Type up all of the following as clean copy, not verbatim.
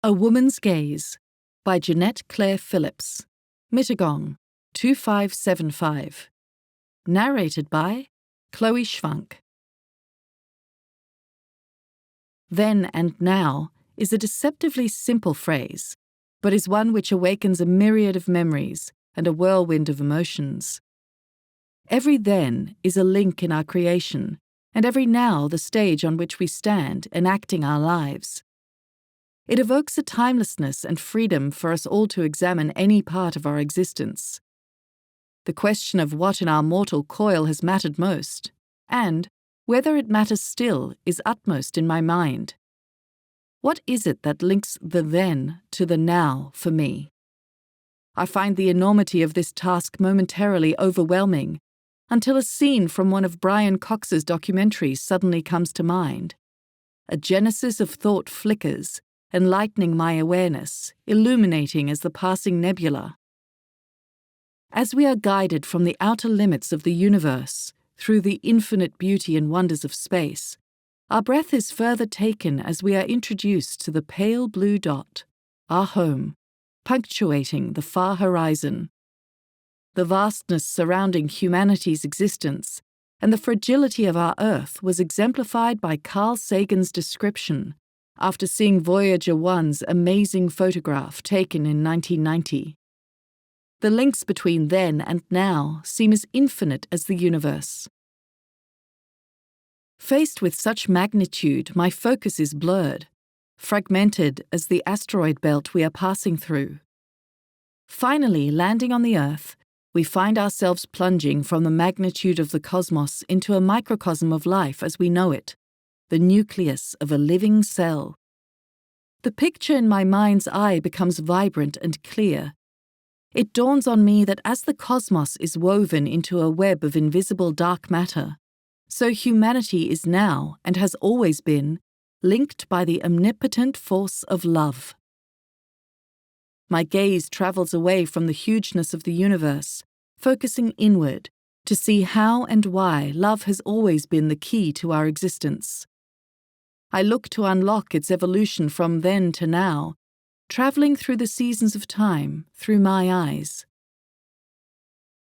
A Woman's Gaze by Jeanette Claire Phillips, Mittagong, 2575. Narrated by Chloe Schwank. Then and now is a deceptively simple phrase, but is one which awakens a myriad of memories and a whirlwind of emotions. Every then is a link in our creation, and every now the stage on which we stand enacting our lives. It evokes a timelessness and freedom for us all to examine any part of our existence. The question of what in our mortal coil has mattered most, and whether it matters still, is utmost in my mind. What is it that links the then to the now for me? I find the enormity of this task momentarily overwhelming, until a scene from one of Brian Cox's documentaries suddenly comes to mind. A genesis of thought flickers, enlightening my awareness, illuminating as the passing nebula. As we are guided from the outer limits of the universe through the infinite beauty and wonders of space, our breath is further taken as we are introduced to the pale blue dot, our home, punctuating the far horizon. The vastness surrounding humanity's existence and the fragility of our Earth was exemplified by Carl Sagan's description after seeing Voyager 1's amazing photograph taken in 1990. The links between then and now seem as infinite as the universe. Faced with such magnitude, my focus is blurred, fragmented as the asteroid belt we are passing through. Finally, landing on the Earth, we find ourselves plunging from the magnitude of the cosmos into a microcosm of life as we know it, the nucleus of a living cell. The picture in my mind's eye becomes vibrant and clear. It dawns on me that as the cosmos is woven into a web of invisible dark matter, so humanity is now, and has always been, linked by the omnipotent force of love. My gaze travels away from the hugeness of the universe, focusing inward, to see how and why love has always been the key to our existence. I look to unlock its evolution from then to now, traveling through the seasons of time through my eyes.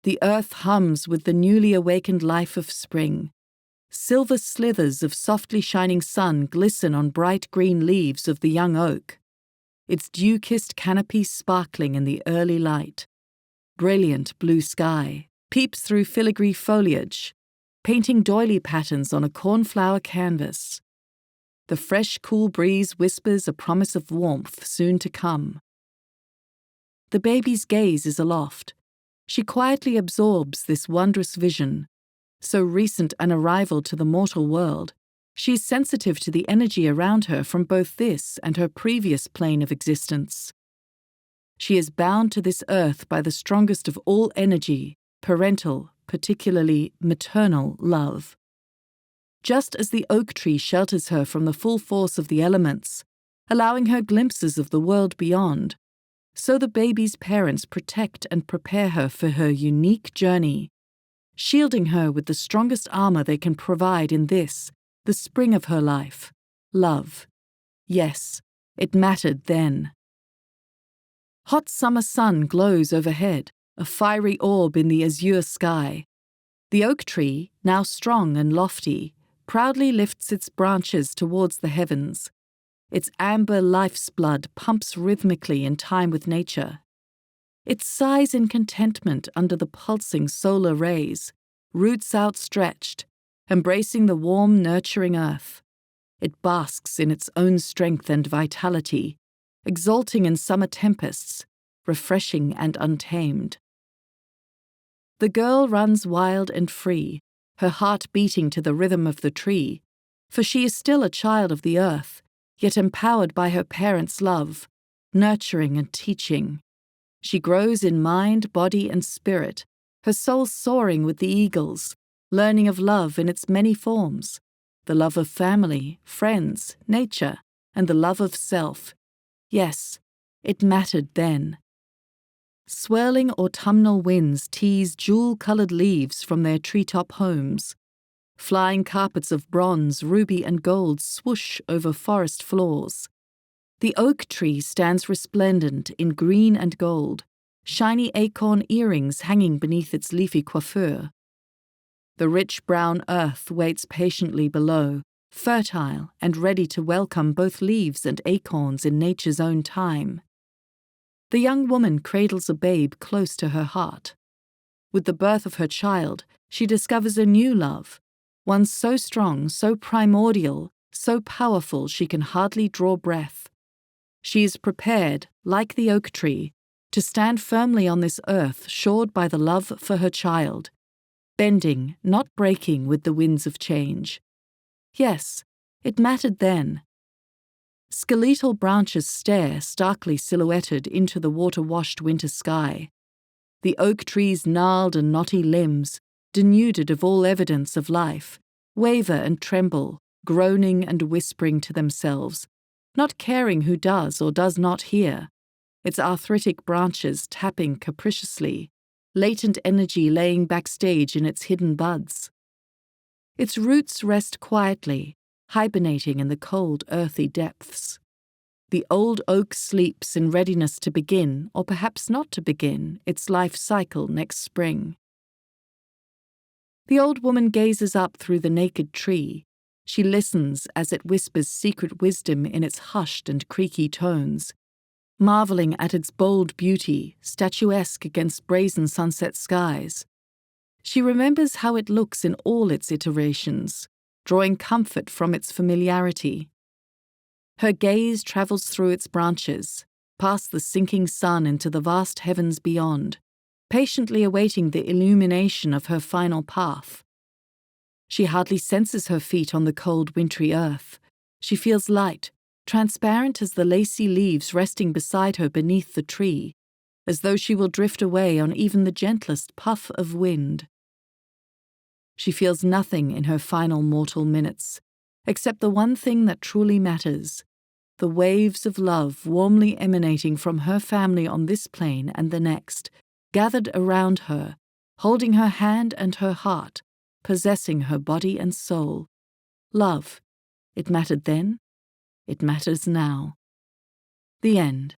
The earth hums with the newly awakened life of spring. Silver slithers of softly shining sun glisten on bright green leaves of the young oak, its dew-kissed canopy sparkling in the early light. Brilliant blue sky peeps through filigree foliage, painting doily patterns on a cornflower canvas. The fresh, cool breeze whispers a promise of warmth soon to come. The baby's gaze is aloft. She quietly absorbs this wondrous vision. So recent an arrival to the mortal world, she is sensitive to the energy around her from both this and her previous plane of existence. She is bound to this earth by the strongest of all energy, parental, particularly maternal love. Just as the oak tree shelters her from the full force of the elements, allowing her glimpses of the world beyond, so the baby's parents protect and prepare her for her unique journey, shielding her with the strongest armor they can provide in this, the spring of her life, love. Yes, it mattered then. Hot summer sun glows overhead, a fiery orb in the azure sky. The oak tree, now strong and lofty, proudly lifts its branches towards the heavens. Its amber life's blood pumps rhythmically in time with nature. It sighs in contentment under the pulsing solar rays, roots outstretched, embracing the warm, nurturing earth. It basks in its own strength and vitality, exulting in summer tempests, refreshing and untamed. The girl runs wild and free, her heart beating to the rhythm of the tree, for she is still a child of the earth, yet empowered by her parents' love, nurturing and teaching. She grows in mind, body, and spirit, her soul soaring with the eagles, learning of love in its many forms, the love of family, friends, nature, and the love of self. Yes, it mattered then. Swirling autumnal winds tease jewel-coloured leaves from their treetop homes. Flying carpets of bronze, ruby, and gold swoosh over forest floors. The oak tree stands resplendent in green and gold, shiny acorn earrings hanging beneath its leafy coiffure. The rich brown earth waits patiently below, fertile and ready to welcome both leaves and acorns in nature's own time. The young woman cradles a babe close to her heart. With the birth of her child, she discovers a new love, one so strong, so primordial, so powerful she can hardly draw breath. She is prepared, like the oak tree, to stand firmly on this earth shored by the love for her child, bending, not breaking with the winds of change. Yes, it mattered then. Skeletal branches stare, starkly silhouetted, into the water-washed winter sky. The oak tree's gnarled and knotty limbs, denuded of all evidence of life, waver and tremble, groaning and whispering to themselves, not caring who does or does not hear, its arthritic branches tapping capriciously, latent energy laying backstage in its hidden buds. Its roots rest quietly, hibernating in the cold, earthy depths. The old oak sleeps in readiness to begin, or perhaps not to begin, its life cycle next spring. The old woman gazes up through the naked tree. She listens as it whispers secret wisdom in its hushed and creaky tones, marveling at its bold beauty, statuesque against brazen sunset skies. She remembers how it looks in all its iterations, drawing comfort from its familiarity. Her gaze travels through its branches, past the sinking sun into the vast heavens beyond, patiently awaiting the illumination of her final path. She hardly senses her feet on the cold, wintry earth. She feels light, transparent as the lacy leaves resting beside her beneath the tree, as though she will drift away on even the gentlest puff of wind. She feels nothing in her final mortal minutes, except the one thing that truly matters, the waves of love warmly emanating from her family on this plane and the next, gathered around her, holding her hand and her heart, possessing her body and soul. Love. It mattered then. It matters now. The end.